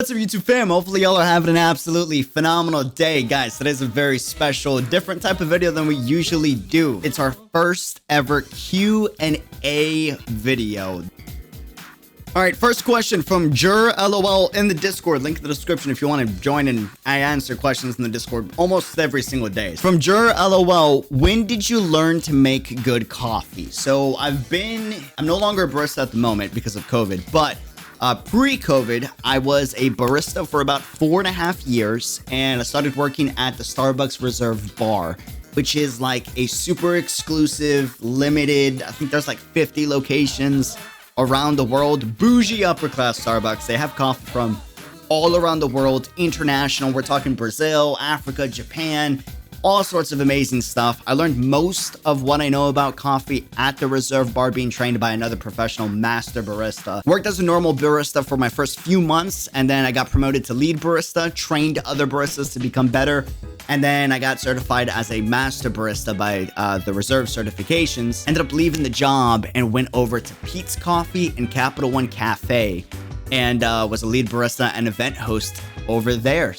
What's up, YouTube fam? Hopefully y'all are having an absolutely phenomenal day. Guys, today's a very special, different type of video than we usually do. It's our first ever Q&A video. Alright, first question from Jur LOL in the Discord. Link in the description if you want to join, and I answer questions in the Discord almost every single day. From Jur LOL, when did you learn to make good coffee? So I'm no longer a barista at the moment because of COVID, but pre-COVID, I was a barista for about 4.5 years, and I started working at the Starbucks Reserve Bar, which is like a super exclusive, limited, I think there's like 50 locations around the world, bougie upper class Starbucks. They have coffee from all around the world, international. We're talking Brazil, Africa, Japan, all sorts of amazing stuff. I learned most of what I know about coffee at the Reserve Bar, being trained by another professional master barista. Worked as a normal barista for my first few months, and then I got promoted to lead barista, trained other baristas to become better, and then I got certified as a master barista by the Reserve certifications. Ended up leaving the job and went over to Pete's Coffee and Capital One Cafe, and was a lead barista and event host over there.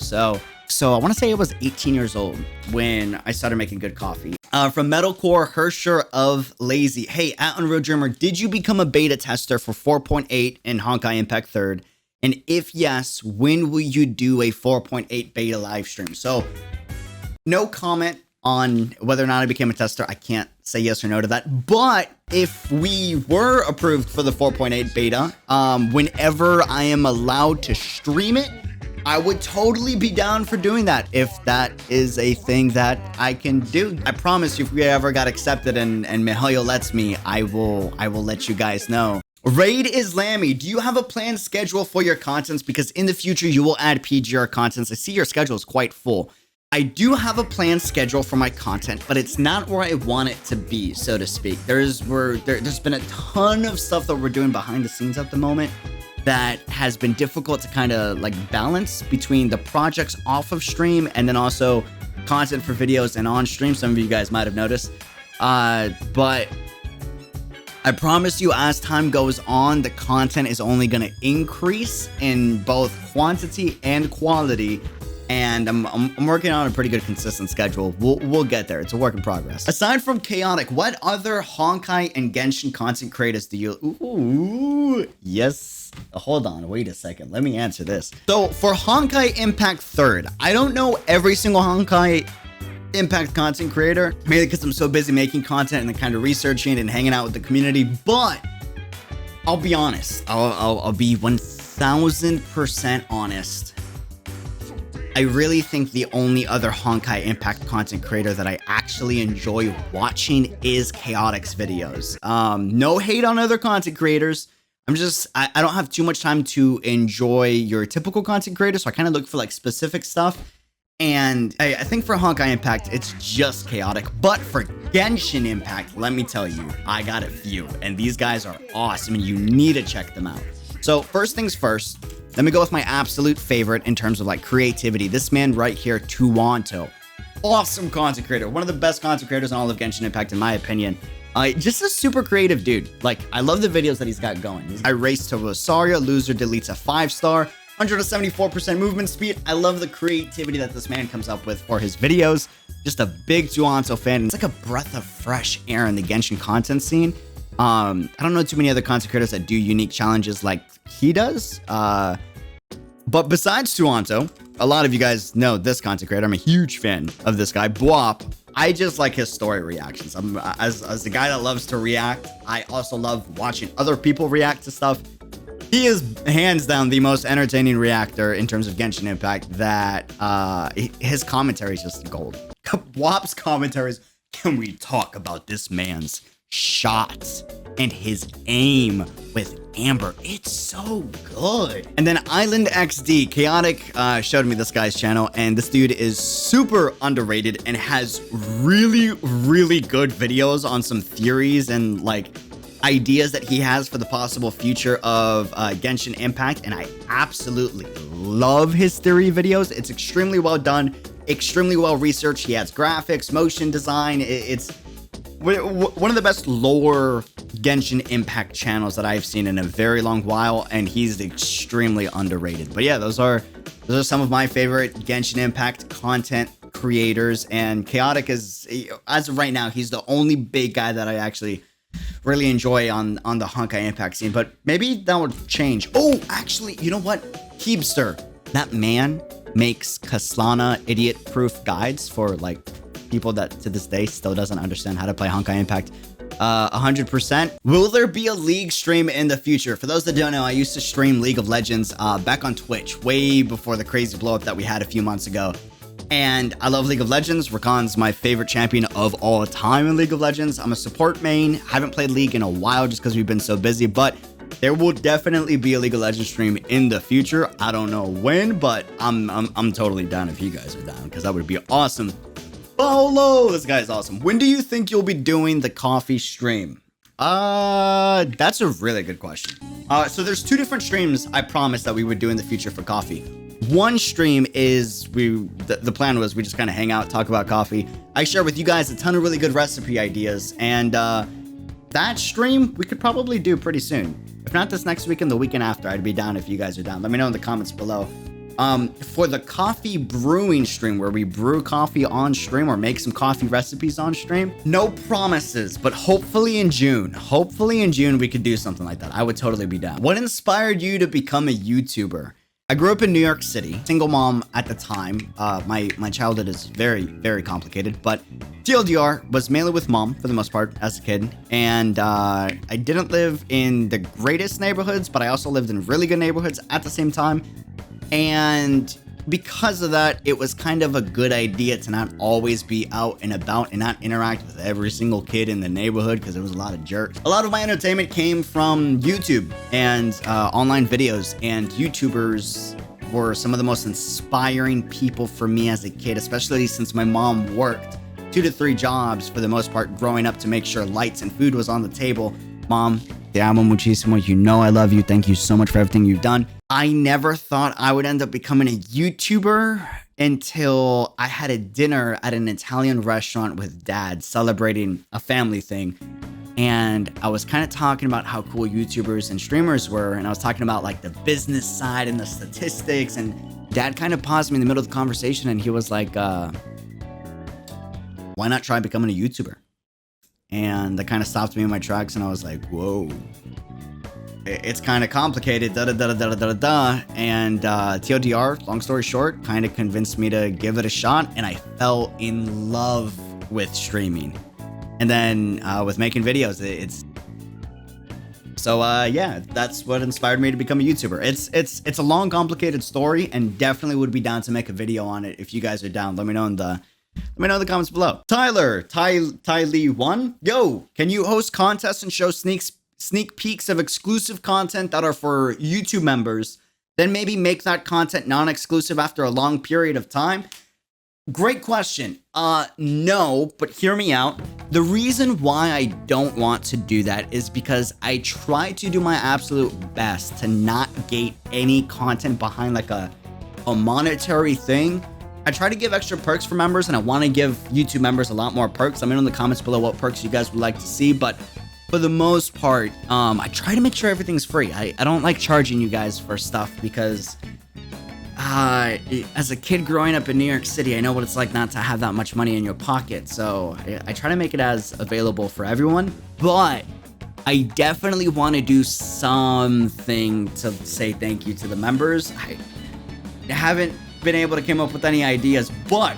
So I want to say I was 18 years old when I started making good coffee. From Metalcore Hersher of Lazy. Hey, at Unreal Dreamer, did you become a beta tester for 4.8 in Honkai Impact 3rd? And if yes, when will you do a 4.8 beta live stream? So no comment on whether or not I became a tester. I can't say yes or no to that. But if we were approved for the 4.8 beta, whenever I am allowed to stream it, I would totally be down for doing that if that is a thing that I can do. I promise you, if we ever got accepted and Mihail lets me, I will let you guys know. Raid Islami, do you have a planned schedule for your contents? Because in the future, you will add PGR contents. I see your schedule is quite full. I do have a planned schedule for my content, but it's not where I want it to be, so to speak. There's been a ton of stuff that we're doing behind the scenes at the moment that has been difficult to kind of like balance between the projects off of stream and then also content for videos and on stream. Some of you guys might have noticed. But I promise you, as time goes on, the content is only going to increase in both quantity and quality. And I'm working on a pretty good consistent schedule. We'll get there. It's a work in progress. Aside from Chaotic, what other Honkai and Genshin content creators do you... Ooh, yes. Hold on, wait a second. Let me answer this. So for Honkai Impact 3rd, I don't know every single Honkai Impact content creator, mainly because I'm so busy making content and then kind of researching and hanging out with the community. But I'll be honest. I'll be 1000% honest. I really think the only other Honkai Impact content creator that I actually enjoy watching is Chaotic's videos. No hate on other content creators. I don't have too much time to enjoy your typical content creator, so I kind of look for like specific stuff. And I think for Honkai Impact, it's just Chaotic. But for Genshin Impact, let me tell you, I got a few, and these guys are awesome, and you need to check them out. So first things first, let me go with my absolute favorite in terms of like creativity. This man right here, Tuwanto. Awesome content creator. One of the best content creators in all of Genshin Impact, in my opinion. Just a super creative dude. Like, I love the videos that he's got going. I race to Rosaria, loser deletes a 5-star, 174% movement speed. I love the creativity that this man comes up with for his videos. Just a big Tuwanto fan. It's like a breath of fresh air in the Genshin content scene. I don't know too many other content creators that do unique challenges like he does. But besides Tuwanto, a lot of you guys know this content creator. I'm a huge fan of this guy, Bwop. I just like his story reactions. As a guy that loves to react, I also love watching other people react to stuff. He is hands down the most entertaining reactor in terms of Genshin Impact. That his commentary is just gold. Bwop's commentaries. Can we talk about this man's shots and his aim with Amber? It's so good. And then Island XD, Chaotic showed me this guy's channel, and this dude is super underrated and has really, really good videos on some theories and like ideas that he has for the possible future of Genshin Impact, and I absolutely love his theory videos. It's extremely well done, extremely well researched. He has graphics, motion design. It's one of the best lore Genshin Impact channels that I've seen in a very long while, and he's extremely underrated. But yeah, those are some of my favorite Genshin Impact content creators, and Chaotic is, as of right now, he's the only big guy that I actually really enjoy on the Honkai Impact scene. But maybe that would change. Oh, actually, you know what? Keebster, that man makes Kaslana idiot-proof guides for like people that to this day still doesn't understand how to play Honkai Impact. 100%. Will there be a League stream in the future? For those that don't know, I used to stream League of Legends back on Twitch way before the crazy blow up that we had a few months ago. And I love League of Legends. Rakan's my favorite champion of all time in League of Legends. I'm a support main. Haven't played League in a while just because we've been so busy, but there will definitely be a League of Legends stream in the future. I don't know when, but I'm totally down if you guys are down, because that would be awesome. Bolo, this guy's awesome. When do you think you'll be doing the coffee stream? That's a really good question. So there's two different streams I promised that we would do in the future for coffee. One stream is the plan was we just kind of hang out, talk about coffee. I share with you guys a ton of really good recipe ideas, and that stream we could probably do pretty soon. If not this next weekend, the weekend after, I'd be down if you guys are down. Let me know in the comments below. For the coffee brewing stream, where we brew coffee on stream or make some coffee recipes on stream, no promises, but hopefully in June. Hopefully in June we could do something like that. I would totally be down. What inspired you to become a YouTuber? I grew up in New York City, single mom at the time. My childhood is very, very complicated, but TLDR was mainly with mom for the most part as a kid. And I didn't live in the greatest neighborhoods, but I also lived in really good neighborhoods at the same time. And because of that, it was kind of a good idea to not always be out and about and not interact with every single kid in the neighborhood, because there was a lot of jerks. A lot of my entertainment came from YouTube and online videos, and YouTubers were some of the most inspiring people for me as a kid, especially since my mom worked 2 to 3 jobs for the most part growing up to make sure lights and food was on the table. Mom, te amo muchísimo. You know I love you. Thank you so much for everything you've done. I never thought I would end up becoming a YouTuber until I had a dinner at an Italian restaurant with Dad celebrating a family thing. And I was kind of talking about how cool YouTubers and streamers were. And I was talking about like the business side and the statistics. And Dad kind of paused me in the middle of the conversation, and he was like, why not try becoming a YouTuber? And that kind of stopped me in my tracks, and I was like, whoa, it's kind of complicated, and TLDR, long story short, kind of convinced me to give it a shot, and I fell in love with streaming. And then with making videos, yeah, that's what inspired me to become a YouTuber. It's a long, complicated story, and definitely would be down to make a video on it if you guys are down. Let me know in the comments below. Tyler, Ty Lee 1. Yo, can you host contests and show sneak peeks of exclusive content that are for YouTube members, then maybe make that content non-exclusive after a long period of time? Great question. No, but hear me out. The reason why I don't want to do that is because I try to do my absolute best to not gate any content behind like a monetary thing. I try to give extra perks for members, and I want to give YouTube members a lot more perks. Let me know in the comments below what perks you guys would like to see, but for the most part, I try to make sure everything's free. I don't like charging you guys for stuff because as a kid growing up in New York City, I know what it's like not to have that much money in your pocket, so I try to make it as available for everyone, but I definitely want to do something to say thank you to the members. I haven't been able to come up with any ideas, but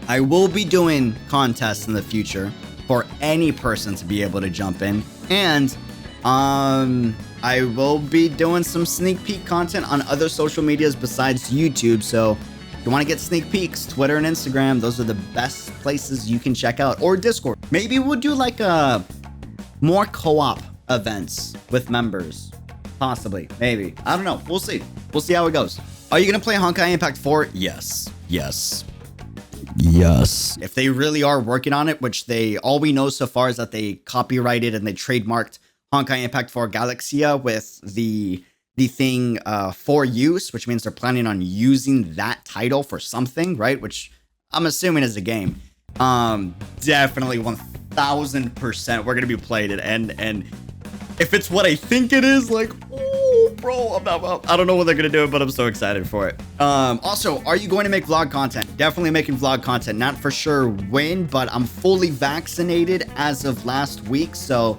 I will be doing contests in the future for any person to be able to jump in, and I will be doing some sneak peek content on other social medias besides YouTube. So if you want to get sneak peeks, Twitter and Instagram, those are the best places you can check out, or Discord. Maybe we'll do like more co-op events with members, possibly, maybe. I don't know. We'll see how it goes. Are you gonna play Honkai Impact 4? Yes. If they really are working on it, which all we know so far is that they copyrighted and they trademarked Honkai Impact 4 Galaxia with the thing for use, which means they're planning on using that title for something, right? Which I'm assuming is a game. Definitely 1000% we're gonna be playing it, and if it's what I think it is, like, oh, bro, I don't know what they're gonna do, but I'm so excited for it. Also, are you going to make vlog content? Definitely making vlog content. Not for sure when, but I'm fully vaccinated as of last week, so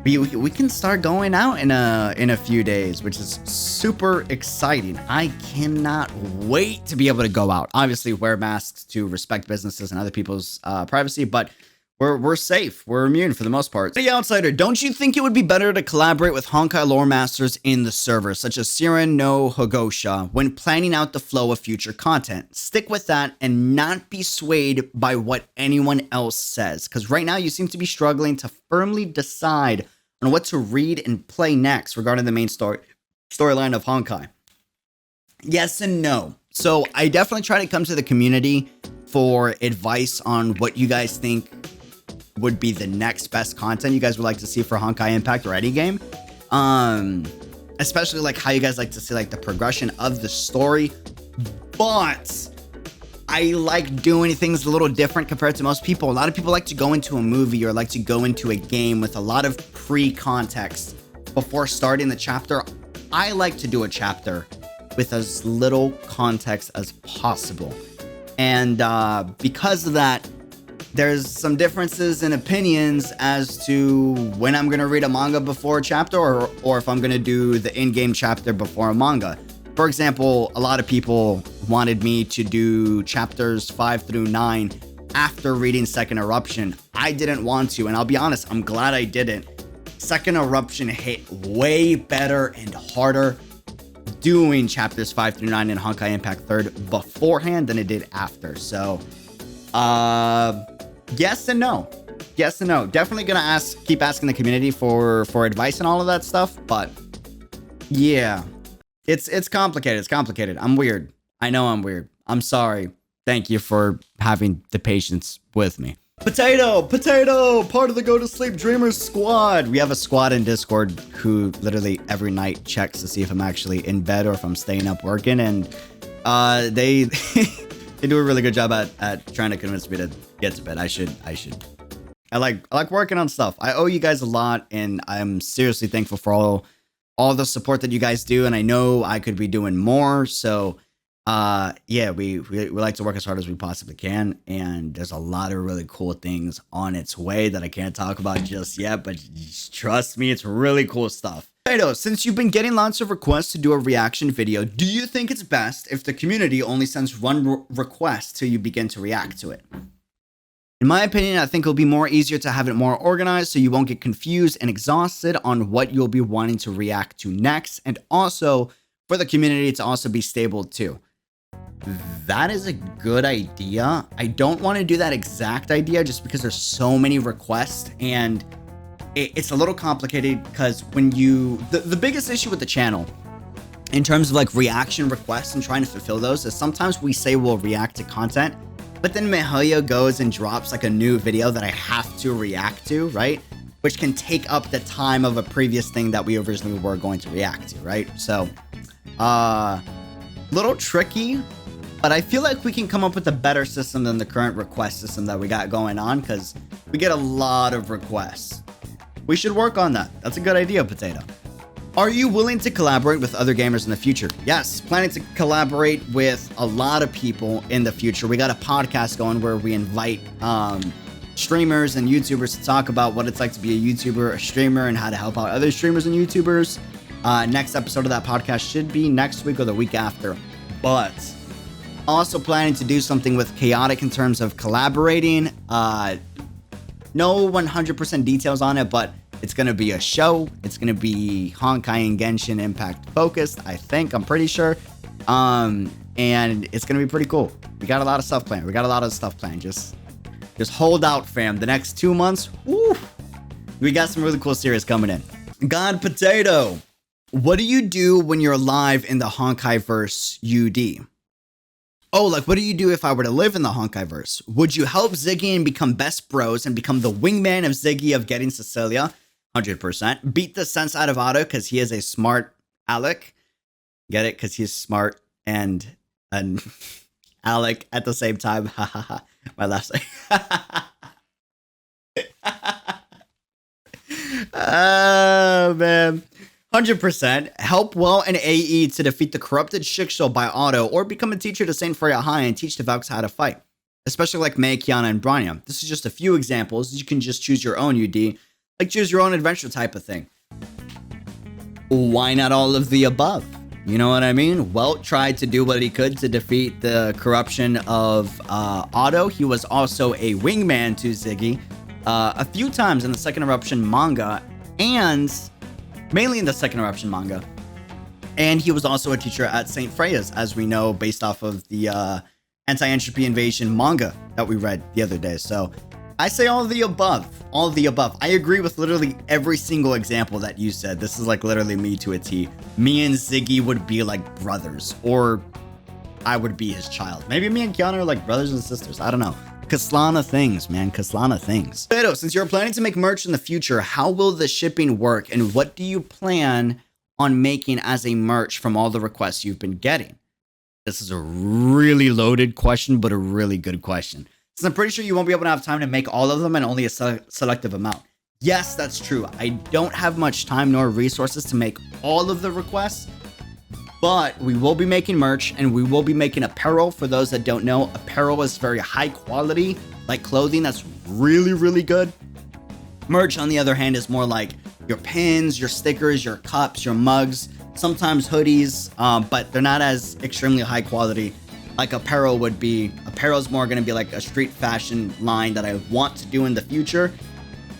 we can start going out in a few days, which is super exciting. I cannot wait to be able to go out. Obviously, wear masks to respect businesses and other people's privacy, but we're safe. We're immune for the most part. The Outsider, don't you think it would be better to collaborate with Honkai lore masters in the server, such as Siren no Hogosha, when planning out the flow of future content? Stick with that and not be swayed by what anyone else says, because right now you seem to be struggling to firmly decide on what to read and play next regarding the main storyline of Honkai. Yes and no. So I definitely try to come to the community for advice on what you guys think would be the next best content you guys would like to see for Honkai Impact or any game. Especially like how you guys like to see like the progression of the story. But I like doing things a little different compared to most people. A lot of people like to go into a movie or like to go into a game with a lot of pre-context before starting the chapter. I like to do a chapter with as little context as possible. And because of that, there's some differences in opinions as to when I'm going to read a manga before a chapter or if I'm going to do the in-game chapter before a manga. For example, a lot of people wanted me to do chapters 5 through 9 after reading Second Eruption. I didn't want to, and I'll be honest, I'm glad I didn't. Second Eruption hit way better and harder doing chapters 5 through 9 in Honkai Impact 3rd beforehand than it did after. So, yes and no. Yes and no. Definitely gonna keep asking the community for advice and all of that stuff, but yeah. It's complicated. It's complicated. I'm weird. I know I'm weird. I'm sorry. Thank you for having the patience with me. Potato, part of the Go to Sleep Dreamers squad. We have a squad in Discord who literally every night checks to see if I'm actually in bed or if I'm staying up working, and they they do a really good job at trying to convince me to get to bed. I should. I like working on stuff. I owe you guys a lot, and I'm seriously thankful for all the support that you guys do, and I know I could be doing more. So yeah, we like to work as hard as we possibly can, and there's a lot of really cool things on its way that I can't talk about just yet, but just trust me, it's really cool stuff. Potato, since you've been getting lots of requests to do a reaction video, do you think it's best if the community only sends one request till you begin to react to it? In my opinion, I think it'll be more easier to have it more organized so you won't get confused and exhausted on what you'll be wanting to react to next, and also for the community to also be stable too. That is a good idea. I don't want to do that exact idea just because there's so many requests, and it's a little complicated because when the biggest issue with the channel in terms of like reaction requests and trying to fulfill those is sometimes we say we'll react to content, but then Mihalia goes and drops like a new video that I have to react to, right? Which can take up the time of a previous thing that we originally were going to react to, right? So, little tricky, but I feel like we can come up with a better system than the current request system that we got going on, because we get a lot of requests. We should work on that. That's a good idea, Potato. Are you willing to collaborate with other gamers in the future? Yes, planning to collaborate with a lot of people in the future. We got a podcast going where we invite streamers and YouTubers to talk about what it's like to be a YouTuber, a streamer, and how to help out other streamers and YouTubers. Next episode of that podcast should be next week or the week after. But also planning to do something with Chaotic in terms of collaborating. No 100% details on it, but it's going to be a show. It's going to be Honkai and Genshin Impact focused, I think. I'm pretty sure. And it's going to be pretty cool. We got a lot of stuff planned. Just hold out, fam. The next 2 months, woo, we got some really cool series coming in. God Potato, what do you do when you're live in the Honkai-verse UD? Oh, like, what do you do if I were to live in the Honkai-verse? Would you help Ziggy and become best bros and become the wingman of Ziggy of getting Cecilia? 100%. Beat the sense out of Otto because he is a smart Alec. Get it? Because he's smart and an Alec at the same time. Ha ha ha. My last name. Oh, man. 100%. Help well in AE to defeat the corrupted Shiksho by auto, or become a teacher to Saint Freya High and teach the Valks how to fight. Especially like Mei, Kiana, and Branya. This is just a few examples. You can just choose your own UD. Like choose your own adventure type of thing. Why not all of the above? You know what I mean? Welt tried to do what he could to defeat the corruption of Otto. He was also a wingman to Ziggy a few times in the Second Eruption manga, and mainly in the Second Eruption manga. And he was also a teacher at St. Freya's, as we know, based off of the Anti-Entropy Invasion manga that we read the other day. So I say all of the above. All of the above. I agree with literally every single example that you said. This is like literally me to a T. Me and Ziggy would be like brothers, or I would be his child. Maybe me and Kiana are like brothers and sisters. I don't know. Kaslana things, man. Kaslana things. Pero, since you're planning to make merch in the future, how will the shipping work, and what do you plan on making as a merch from all the requests you've been getting? This is a really loaded question, but a really good question. So I'm pretty sure you won't be able to have time to make all of them and only a selective amount. Yes, that's true. I don't have much time nor resources to make all of the requests, but we will be making merch and we will be making apparel. For those that don't know, apparel is very high quality, like clothing that's really, really good. Merch, on the other hand, is more like your pins, your stickers, your cups, your mugs, sometimes hoodies, but they're not as extremely high quality like apparel would be. Apparel is more going to be like a street fashion line that I want to do in the future.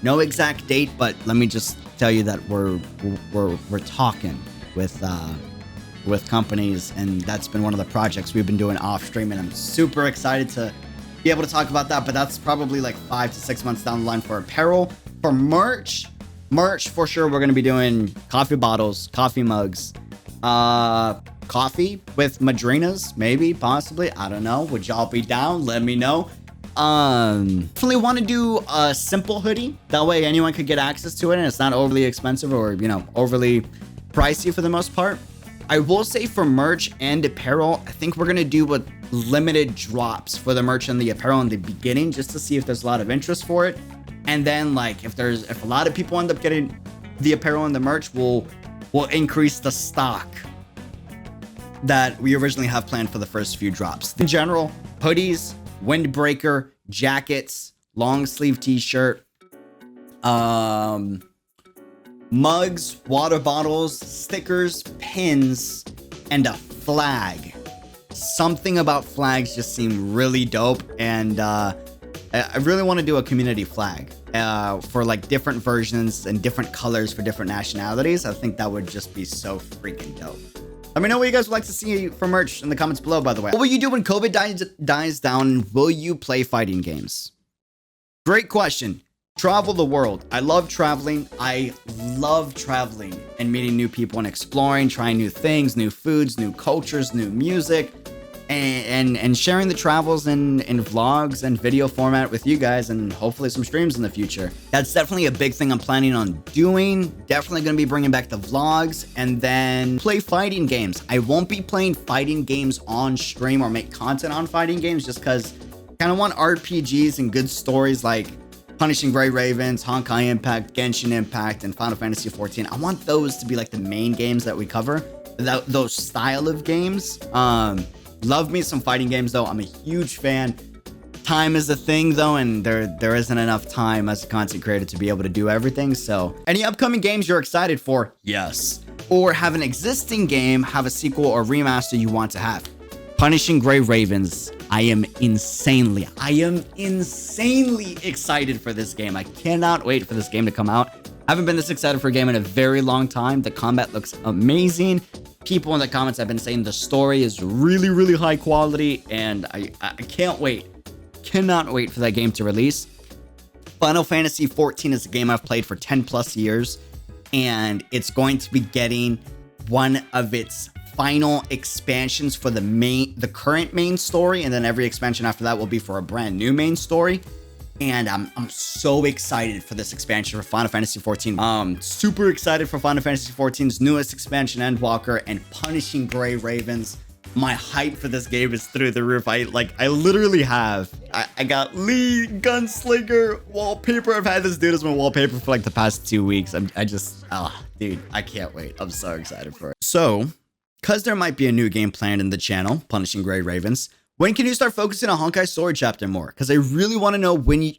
No exact date, but let me just tell you that we're talking with companies, and that's been one of the projects we've been doing off stream, and I'm super excited to be able to talk about that. But that's probably like 5 to 6 months down the line for apparel. For merch for sure, we're going to be doing coffee bottles, coffee mugs, coffee with Madrinas, maybe, possibly. I don't know. Would y'all be down? Let me know. Definitely want to do a simple hoodie. That way anyone could get access to it and it's not overly expensive or, you know, overly pricey for the most part. I will say for merch and apparel, I think we're going to do with limited drops for the merch and the apparel in the beginning, just to see if there's a lot of interest for it. And then like if a lot of people end up getting the apparel and the merch, we'll increase the stock that we originally have planned for the first few drops. In general, hoodies, windbreaker, jackets, long sleeve t-shirt, mugs, water bottles, stickers, pins, and a flag. Something about flags just seem really dope, and I really want to do a community flag for like different versions and different colors for different nationalities. I think that would just be so freaking dope. Let me know what you guys would like to see for merch in the comments below, by the way. What will you do when COVID dies down? Will you play fighting games? Great question. Travel the world. I love traveling. I love traveling and meeting new people and exploring, trying new things, new foods, new cultures, new music, and sharing the travels in vlogs and video format with you guys, and hopefully some streams in the future. That's definitely a big thing I'm planning on doing. Definitely going to be bringing back the vlogs, and then play fighting games. I won't be playing fighting games on stream or make content on fighting games, just because I kind of want RPGs and good stories like Punishing Gray Ravens, Honkai Impact, Genshin Impact, and Final Fantasy XIV. I want those to be like the main games that we cover. Those style of games. Love me some fighting games though. I'm a huge fan. Time is a thing though, and there isn't enough time as a content creator to be able to do everything. So any upcoming games you're excited for? Yes. Or have an existing game have a sequel or remaster you want to have? Punishing Gray Ravens. I am insanely excited for this game. I cannot wait for this game to come out. I haven't been this excited for a game in a very long time. The combat looks amazing. People in the comments have been saying the story is really, really high quality, and I can't wait. Cannot wait for that game to release. Final Fantasy XIV is a game I've played for 10 plus years, and it's going to be getting one of its final expansions for the current main story, and then every expansion after that will be for a brand new main story. And I'm so excited for this expansion for Final Fantasy XIV. Super excited for Final Fantasy XIV's newest expansion, Endwalker, and Punishing Gray Ravens. My hype for this game is through the roof. I literally have, I got Lee Gunslinger wallpaper. I've had this dude as my wallpaper for like the past 2 weeks. Dude, I can't wait. I'm so excited for it. So, cause there might be a new game planned in the channel, Punishing Gray Ravens, when can you start focusing on Honkai story chapter more? Cause I really want to know when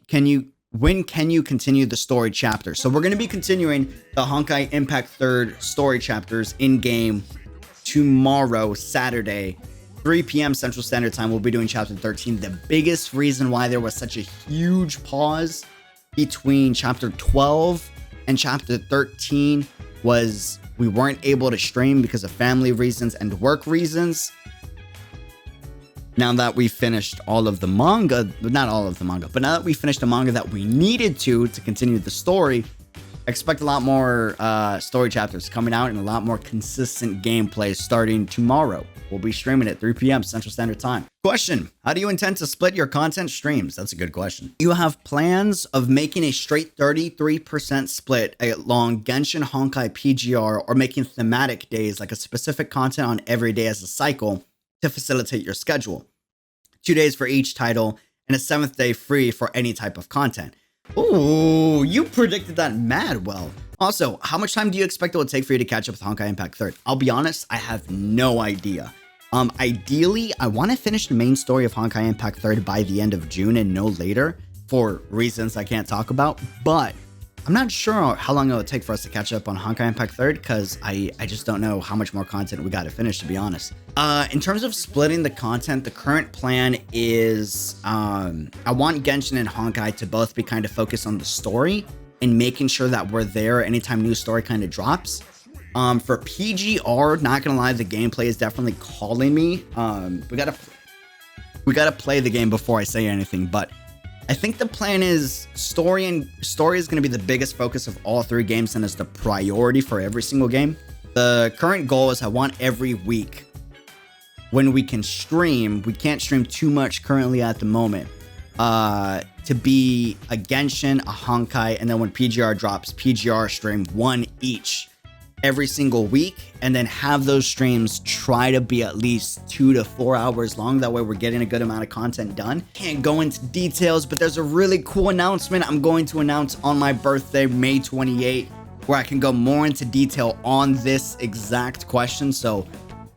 can you continue the story chapter? So we're going to be continuing the Honkai Impact 3rd story chapters in game tomorrow, Saturday, 3 p.m. Central Standard Time. We'll be doing chapter 13. The biggest reason why there was such a huge pause between chapter 12 and chapter 13 was we weren't able to stream because of family reasons and work reasons. Now that we finished all of the manga, not all of the manga, but now that we finished the manga that we needed to continue the story, expect a lot more story chapters coming out and a lot more consistent gameplay starting tomorrow. We'll be streaming at 3 p.m. Central Standard Time. Question: how do you intend to split your content streams? That's a good question. You have plans of making a straight 33% split along Genshin, Honkai, PGR, or making thematic days like a specific content on every day as a cycle to facilitate your schedule. 2 days for each title and a 7th day free for any type of content. Ooh, you predicted that mad well. Also, how much time do you expect it will take for you to catch up with Honkai Impact 3rd? I'll be honest, I have no idea. Ideally, I want to finish the main story of Honkai Impact 3rd by the end of June and no later for reasons I can't talk about, but I'm not sure how long it will take for us to catch up on Honkai Impact 3rd because I just don't know how much more content we got to finish, to be honest. In terms of splitting the content, the current plan is I want Genshin and Honkai to both be kind of focused on the story and making sure that we're there anytime new story kind of drops. For PGR, not gonna lie, the gameplay is definitely calling me. We gotta play the game before I say anything, but I think the plan is story is going to be the biggest focus of all 3 games and is the priority for every single game. The current goal is I want every week when we can stream, we can't stream too much currently at the moment, to be a Genshin, a Honkai, and then when PGR drops, PGR stream 1 each every single week, and then have those streams try to be at least 2 to 4 hours long. That way we're getting a good amount of content done. Can't go into details, but there's a really cool announcement I'm going to announce on my birthday, May 28th, where I can go more into detail on this exact question. So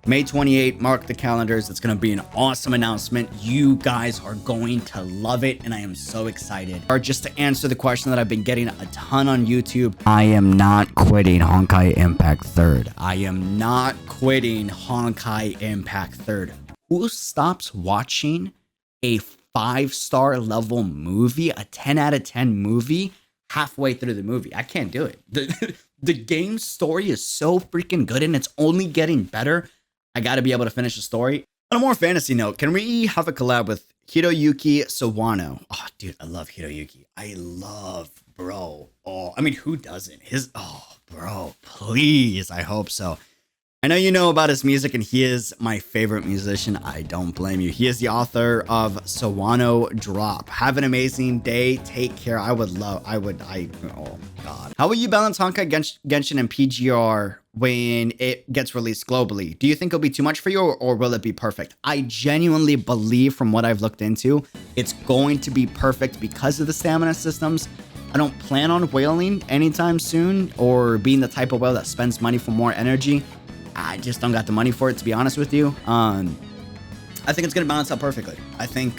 May 28th, mark the calendars. It's going to be an awesome announcement. You guys are going to love it, and I am so excited. Or just to answer the question that I've been getting a ton on YouTube, I am not quitting Honkai Impact 3rd. I am not quitting Honkai Impact 3rd. Who stops watching a 5-star level movie, a 10 out of 10 movie, halfway through the movie? I can't do it. The game story is so freaking good, and it's only getting better. I got to be able to finish the story. On a more fantasy note, can we have a collab with Hiroyuki Sawano? Oh, dude, I love Hiroyuki. Bro. Oh, I mean, who doesn't? Bro, please. I hope so. I know you know about his music, and he is my favorite musician. I don't blame you. He is the author of Sawano Drop. Have an amazing day. Take care. Oh God. How will you balance Honkai, Genshin, and PGR when it gets released globally? Do you think it'll be too much for you, or will it be perfect? I genuinely believe, from what I've looked into, it's going to be perfect because of the stamina systems. I don't plan on whaling anytime soon or being the type of whale that spends money for more energy. I just don't got the money for it, to be honest with you. I think it's going to balance out perfectly. I think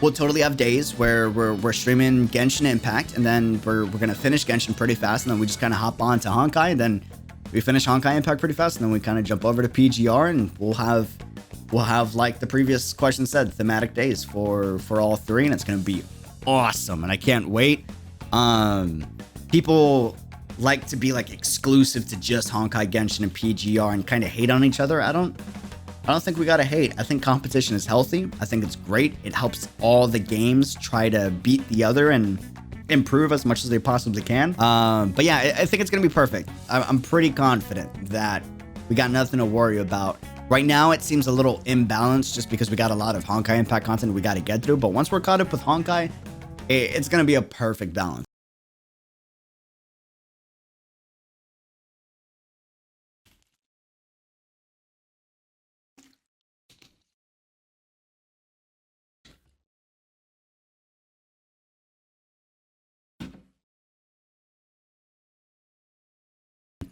we'll totally have days where we're streaming Genshin Impact, and then we're going to finish Genshin pretty fast, and then we just kind of hop on to Honkai, and then we finish Honkai Impact pretty fast, and then we kind of jump over to PGR, and we'll have, like the previous question said, thematic days for all 3, and it's going to be awesome, and I can't wait. People like to be like exclusive to just Honkai, Genshin, and PGR and kind of hate on each other. I don't think we gotta hate. I think competition is healthy. I think it's great. It helps all the games try to beat the other and improve as much as they possibly can. But yeah, I think it's gonna be perfect. I'm pretty confident that we got nothing to worry about. Right now, it seems a little imbalanced just because we got a lot of Honkai Impact content we got to get through. But once we're caught up with Honkai, it's gonna be a perfect balance.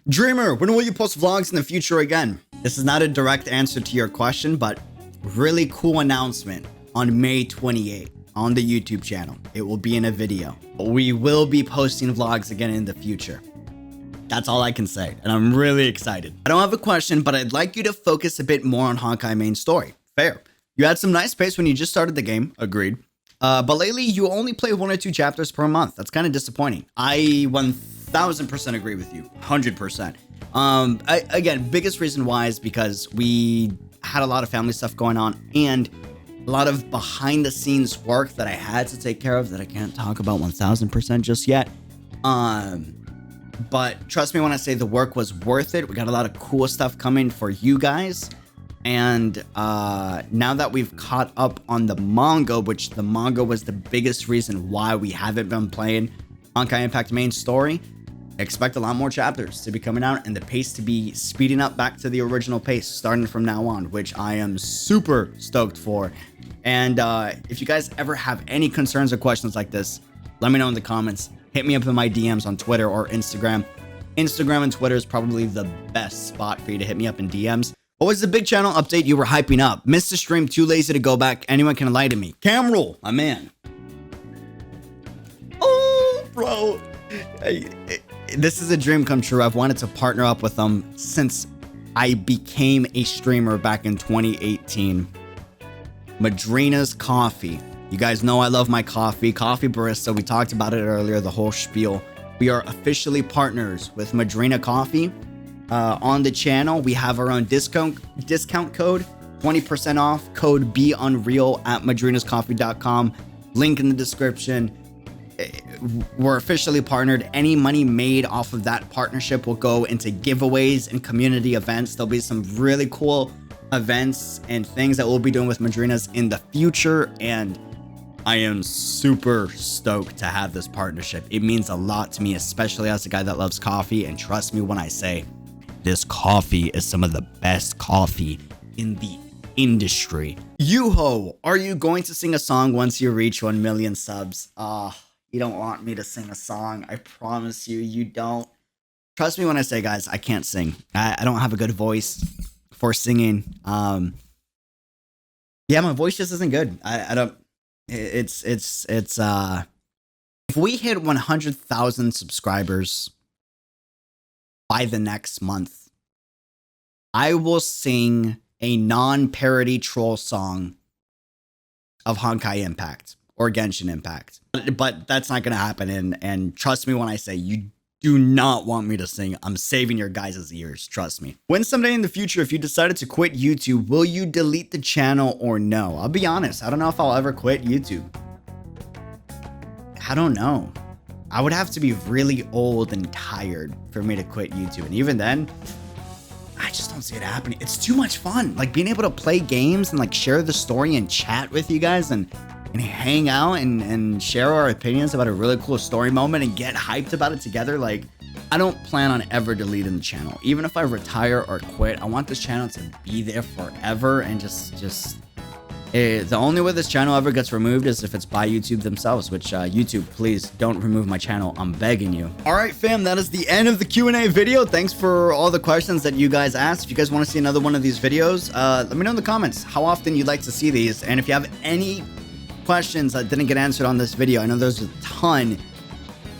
Dreamer, when will you post vlogs in the future again? This is not a direct answer to your question, but really cool announcement on May 28th on the YouTube channel. It will be in a video. We will be posting vlogs again in the future. That's all I can say, and I'm really excited. I don't have a question, but I'd like you to focus a bit more on Honkai main story. Fair. You had some nice pace when you just started the game. Agreed. But lately, you only play 1 or 2 chapters per month. That's kind of disappointing. I 1000% agree with you. 100%. Again, biggest reason why is because we had a lot of family stuff going on and a lot of behind the scenes work that I had to take care of that I can't talk about 1000% just yet. But trust me when I say the work was worth it. We got a lot of cool stuff coming for you guys. And now that we've caught up on the manga, which the manga was the biggest reason why we haven't been playing Honkai Impact main story, expect a lot more chapters to be coming out and the pace to be speeding up back to the original pace starting from now on, which I am super stoked for. And if you guys ever have any concerns or questions like this, let me know in the comments. Hit me up in my DMs on Twitter or Instagram. Instagram and Twitter is probably the best spot for you to hit me up in DMs. What was the big channel update you were hyping up? Missed the stream, too lazy to go back. Anyone can enlighten me. Camrule, my man. Oh, bro. This is a dream come true. I've wanted to partner up with them since I became a streamer back in 2018. Madrinas Coffee. You guys know I love my coffee. Coffee barista. We talked about it earlier, the whole spiel. We are officially partners with Madrina Coffee. On the channel, we have our own discount code, 20% off, code BUNREAL at madrinascoffee.com. Link in the description. We're officially partnered. Any money made off of that partnership will go into giveaways and community events. There'll be some really cool events and things that we'll be doing with Madrinas in the future, and I am super stoked to have this partnership. It means a lot to me, especially as a guy that loves coffee, and trust me when I say this coffee is some of the best coffee in the industry. Yuho, are you going to sing a song once you reach 1 million subs? You don't want me to sing a song. I promise you, you don't. Trust me when I say, guys, I can't sing. I don't have a good voice for singing. Yeah, my voice just isn't good. I don't. It's if we hit 100,000 subscribers by the next month, I will sing a non-parody troll song of Honkai Impact or Genshin Impact. But that's not going to happen. And trust me when I say you do not want me to sing. I'm saving your guys' ears. Trust me. When someday in the future, if you decided to quit YouTube, will you delete the channel or no? I'll be honest. I don't know if I'll ever quit YouTube. I don't know. I would have to be really old and tired for me to quit YouTube. And even then, I just don't see it happening. It's too much fun. Like being able to play games and like share the story and chat with you guys and hang out and share our opinions about a really cool story moment and get hyped about it together. Like, I don't plan on ever deleting the channel. Even if I retire or quit, I want this channel to be there forever and the only way this channel ever gets removed is if it's by YouTube themselves, which YouTube, please don't remove my channel. I'm begging you. All right, fam, that is the end of the Q&A video. Thanks for all the questions that you guys asked. If you guys want to see another one of these videos, let me know in the comments how often you'd like to see these. And if you have any questions that didn't get answered on this video, I know there's a ton,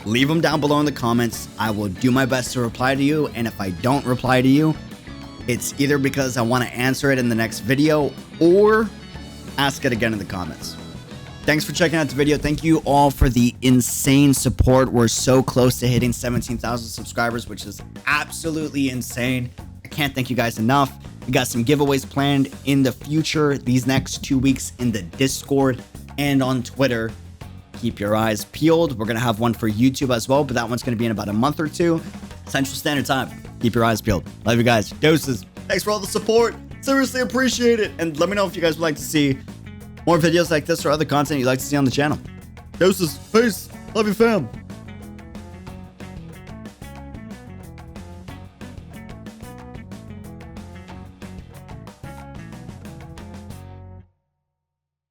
leave them down below in the comments. I will do my best to reply to you, and if I don't reply to you, it's either because I want to answer it in the next video or ask it again in the comments. Thanks for checking out the video. Thank you all for the insane support. We're so close to hitting 17,000 subscribers, which is absolutely insane. I can't thank you guys enough. We got some giveaways planned in the future these next 2 weeks in the Discord and on Twitter. Keep your eyes peeled. We're going to have one for YouTube as well, but that one's going to be in about a month or two. Central Standard Time. Keep your eyes peeled. Love you guys. Doses. Thanks for all the support. Seriously appreciate it. And let me know if you guys would like to see more videos like this or other content you'd like to see on the channel. Doses. Peace. Love you, fam.